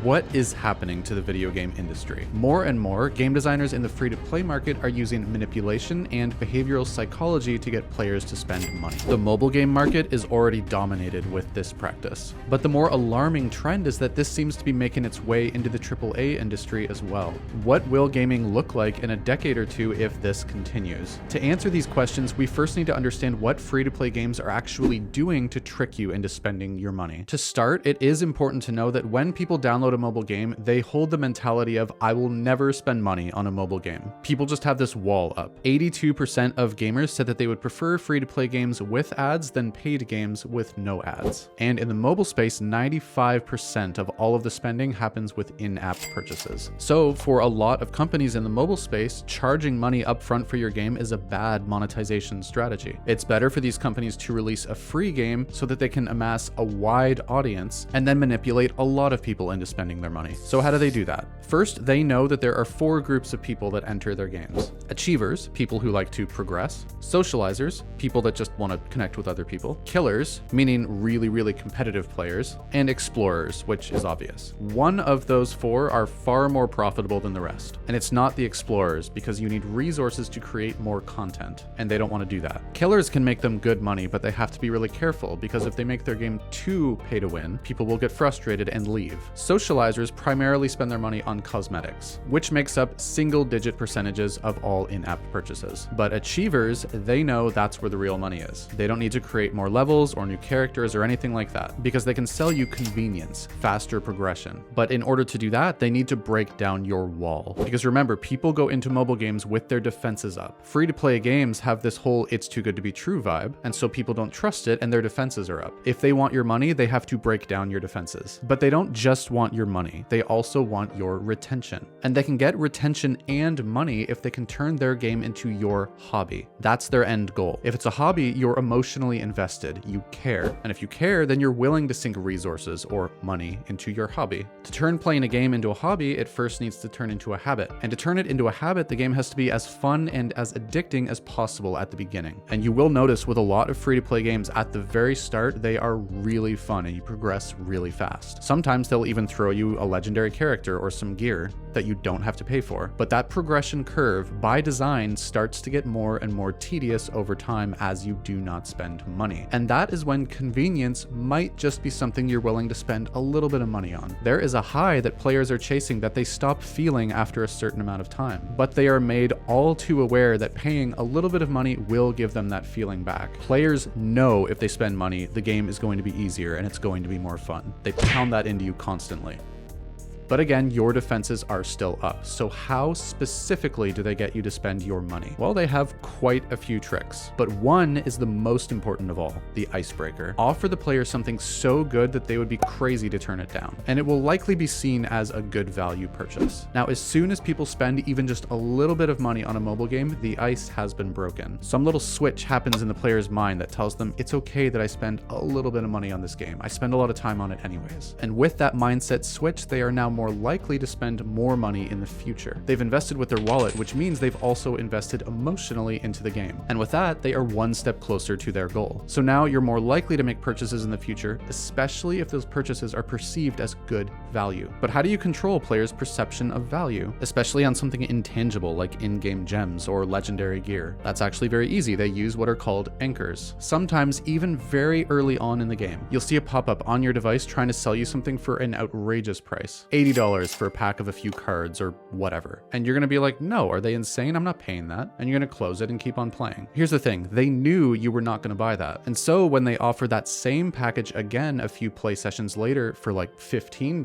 What is happening to the video game industry? More and more, game designers in the free-to-play market are using manipulation and behavioral psychology to get players to spend money. The mobile game market is already dominated with this practice. But the more alarming trend is that this seems to be making its way into the AAA industry as well. What will gaming look like in a decade or two if this continues? To answer these questions, we first need to understand what free-to-play games are actually doing to trick you into spending your money. To start, it is important to know that when people download a mobile game, they hold the mentality of, I will never spend money on a mobile game. People just have this wall up. 82% of gamers said that they would prefer free-to-play games with ads than paid games with no ads. And in the mobile space, 95% of all of the spending happens with in-app purchases. So for a lot of companies in the mobile space, charging money upfront for your game is a bad monetization strategy. It's better for these companies to release a free game so that they can amass a wide audience and then manipulate a lot of people into spending their money. So how do they do that? First, they know that there are 4 groups of people that enter their games. Achievers, people who like to progress. Socializers, people that just want to connect with other people. Killers, meaning really competitive players. And explorers, which is obvious. One of those 4 are far more profitable than the rest. And it's not the explorers, because you need resources to create more content, and they don't want to do that. Killers can make them good money, but they have to be really careful, because if they make their game too pay to win, people will get frustrated and leave. Socializers primarily spend their money on cosmetics, which makes up single-digit percentages of all in-app purchases. But achievers, they know that's where the real money is. They don't need to create more levels or new characters or anything like that, because they can sell you convenience, faster progression. But in order to do that, they need to break down your wall. Because remember, people go into mobile games with their defenses up. Free-to-play games have this whole it's too good to be true vibe, and so people don't trust it and their defenses are up. If they want your money, they have to break down your defenses. But they don't just want your money, they also want your retention. And they can get retention and money if they can turn their game into your hobby. That's their end goal. If it's a hobby, you're emotionally invested, you care. And if you care, then you're willing to sink resources or money into your hobby. To turn playing a game into a hobby, it first needs to turn into a habit. And to turn it into a habit, the game has to be as fun and as addicting as possible at the beginning. And you will notice with a lot of free-to-play games at the very start, they are really fun and you progress really fast. Sometimes they'll even throw you a legendary character or some gear that you don't have to pay for. But that progression curve, by design, starts to get more and more tedious over time as you do not spend money. And that is when convenience might just be something you're willing to spend a little bit of money on. There is a high that players are chasing that they stop feeling after a certain amount of time, but they are made all too aware that paying a little bit of money will give them that feeling back. Players know if they spend money, the game is going to be easier and it's going to be more fun. They pound that into you constantly. But again, your defenses are still up. So how specifically do they get you to spend your money? Well, they have quite a few tricks, but one is the most important of all, the icebreaker. Offer the player something so good that they would be crazy to turn it down, and it will likely be seen as a good value purchase. Now, as soon as people spend even just a little bit of money on a mobile game, the ice has been broken. Some little switch happens in the player's mind that tells them it's okay that I spend a little bit of money on this game. I spend a lot of time on it anyways. And with that mindset switch, they are now more likely to spend more money in the future. They've invested with their wallet, which means they've also invested emotionally into the game. And with that, they are one step closer to their goal. So now you're more likely to make purchases in the future, especially if those purchases are perceived as good value. But how do you control players' perception of value, especially on something intangible like in-game gems or legendary gear? That's actually very easy. They use what are called anchors. Sometimes even very early on in the game, you'll see a pop-up on your device trying to sell you something for an outrageous price. $80 for a pack of a few cards or whatever. And you're gonna be like, no, are they insane? I'm not paying that. And you're gonna close it and keep on playing. Here's the thing, they knew you were not gonna buy that. And so when they offer that same package again a few play sessions later for like $15,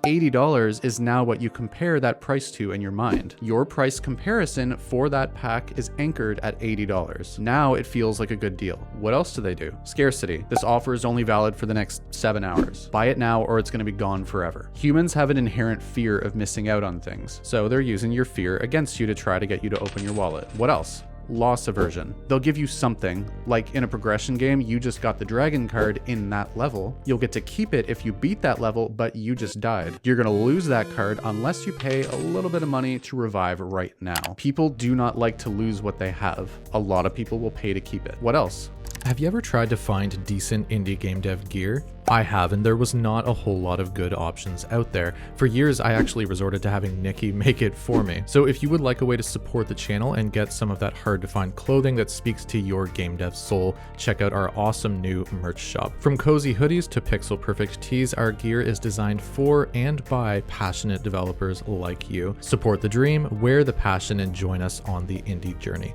$80 is now what you compare that price to in your mind. Your price comparison for that pack is anchored at $80. Now it feels like a good deal. What else do they do? Scarcity. This offer is only valid for the next 7 hours. Buy it now or it's gonna be gone forever. Humans have an inherent fear of missing out on things, so they're using your fear against you to try to get you to open your wallet. What else? Loss aversion. They'll give you something, like in a progression game, you just got the dragon card in that level. You'll get to keep it if you beat that level, but you just died. You're gonna lose that card unless you pay a little bit of money to revive right now. People do not like to lose what they have. A lot of people will pay to keep it. What else? Have you ever tried to find decent indie game dev gear? I have, and there was not a whole lot of good options out there. For years, I actually resorted to having Nikki make it for me. So if you would like a way to support the channel and get some of that hard to find clothing that speaks to your game dev soul, check out our awesome new merch shop. From cozy hoodies to pixel perfect tees, our gear is designed for and by passionate developers like you. Support the dream, wear the passion, and join us on the indie journey.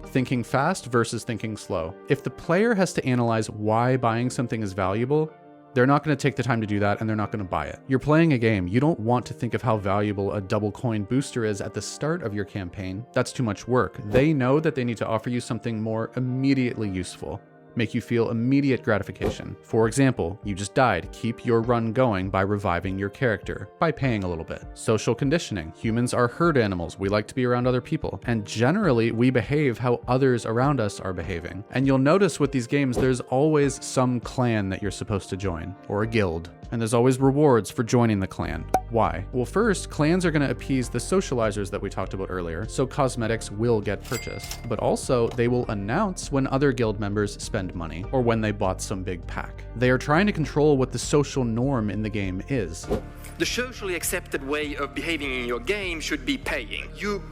Thinking fast versus thinking slow. If the player has to analyze why buying something is valuable, they're not going to take the time to do that, and they're not going to buy it. You're playing a game. You don't want to think of how valuable a double coin booster is at the start of your campaign. That's too much work. They know that they need to offer you something more immediately useful. Make you feel immediate gratification. For example, you just died. Keep your run going by reviving your character, by paying a little bit. Social conditioning. Humans are herd animals. We like to be around other people. And generally, we behave how others around us are behaving. And you'll notice with these games, there's always some clan that you're supposed to join, or a guild. And there's always rewards for joining the clan. Why? Well, first, clans are going to appease the socializers that we talked about earlier, so cosmetics will get purchased. But also, they will announce when other guild members spend money, or when they bought some big pack. They are trying to control what the social norm in the game is. The socially accepted way of behaving in your game should be paying. You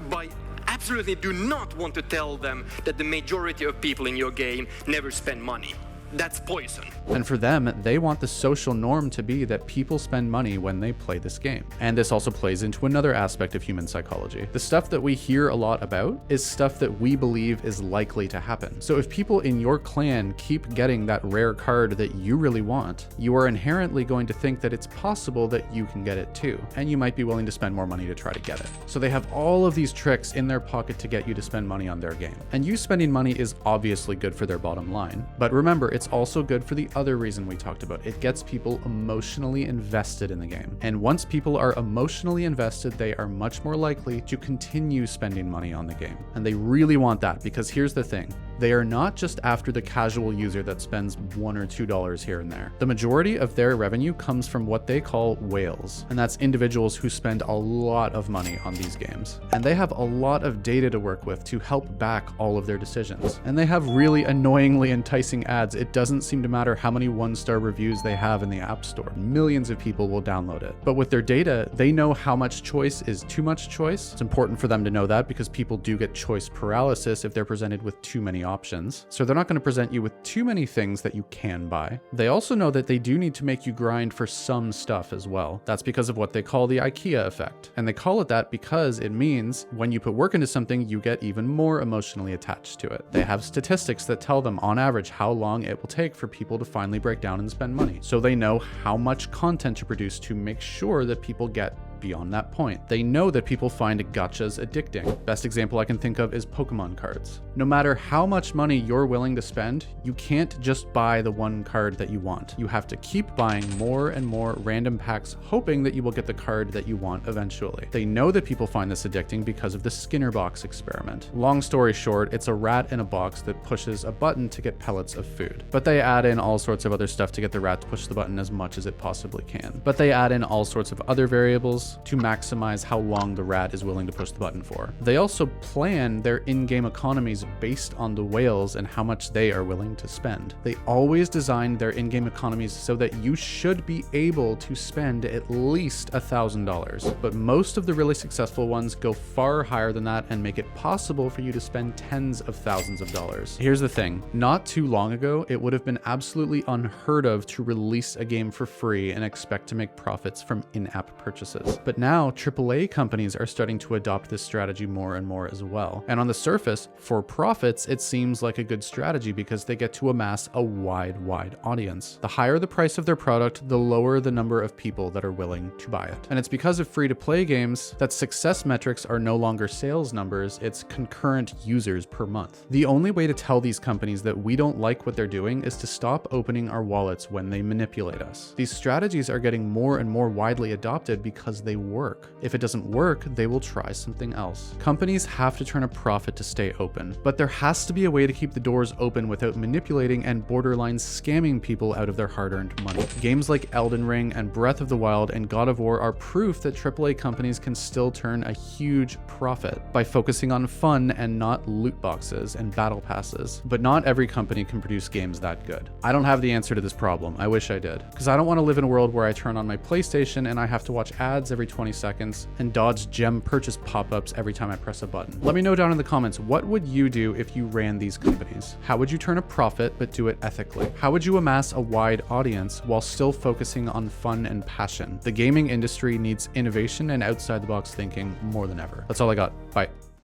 absolutely do not want to tell them that the majority of people in your game never spend money. That's poison. And for them, they want the social norm to be that people spend money when they play this game. And this also plays into another aspect of human psychology. The stuff that we hear a lot about is stuff that we believe is likely to happen. So if people in your clan keep getting that rare card that you really want, you are inherently going to think that it's possible that you can get it too. And you might be willing to spend more money to try to get it. So they have all of these tricks in their pocket to get you to spend money on their game. And you spending money is obviously good for their bottom line. But remember, it's also good for the other reason we talked about. It gets people emotionally invested in the game. And once people are emotionally invested, they are much more likely to continue spending money on the game. And they really want that, because here's the thing. They are not just after the casual user that spends $1 or $2 here and there. The majority of their revenue comes from what they call whales, and that's individuals who spend a lot of money on these games. And they have a lot of data to work with to help back all of their decisions. And they have really annoyingly enticing ads. It doesn't seem to matter how many 1-star reviews they have in the App Store. Millions of people will download it. But with their data, they know how much choice is too much choice. It's important for them to know that, because people do get choice paralysis if they're presented with too many options. So they're not going to present you with too many things that you can buy. They also know that they do need to make you grind for some stuff as well. That's because of what they call the IKEA effect. And they call it that because it means when you put work into something, you get even more emotionally attached to it. They have statistics that tell them on average how long it will take for people to finally break down and spend money. So they know how much content to produce to make sure that people get beyond that point. They know that people find gachas addicting. Best example I can think of is Pokemon cards. No matter how much money you're willing to spend, you can't just buy the one card that you want. You have to keep buying more and more random packs, hoping that you will get the card that you want eventually. They know that people find this addicting because of the Skinner box experiment. Long story short, it's a rat in a box that pushes a button to get pellets of food. But they add in all sorts of other stuff to get the rat to push the button as much as it possibly can. But they add in all sorts of other variables to maximize how long the rat is willing to push the button for. They also plan their in-game economies based on the whales and how much they are willing to spend. They always design their in-game economies so that you should be able to spend at least $1,000. But most of the really successful ones go far higher than that and make it possible for you to spend tens of thousands of dollars. Here's the thing, not too long ago, it would have been absolutely unheard of to release a game for free and expect to make profits from in-app purchases. But now AAA companies are starting to adopt this strategy more and more as well. And on the surface, for profits, it seems like a good strategy because they get to amass a wide audience. The higher the price of their product, the lower the number of people that are willing to buy it. And it's because of free-to-play games that success metrics are no longer sales numbers, it's concurrent users per month. The only way to tell these companies that we don't like what they're doing is to stop opening our wallets when they manipulate us. These strategies are getting more and more widely adopted because they work. If it doesn't work, they will try something else. Companies have to turn a profit to stay open, but there has to be a way to keep the doors open without manipulating and borderline scamming people out of their hard-earned money. Games like Elden Ring and Breath of the Wild and God of War are proof that AAA companies can still turn a huge profit by focusing on fun and not loot boxes and battle passes. But not every company can produce games that good. I don't have the answer to this problem. I wish I did. Because I don't want to live in a world where I turn on my PlayStation and I have to watch ads every 20 seconds and dodge gem purchase pop-ups every time I press a button. Let me know down in the comments, what would you do if you ran these companies? How would you turn a profit but do it ethically? How would you amass a wide audience while still focusing on fun and passion? The gaming industry needs innovation and outside the box thinking more than ever. That's all I got. Bye.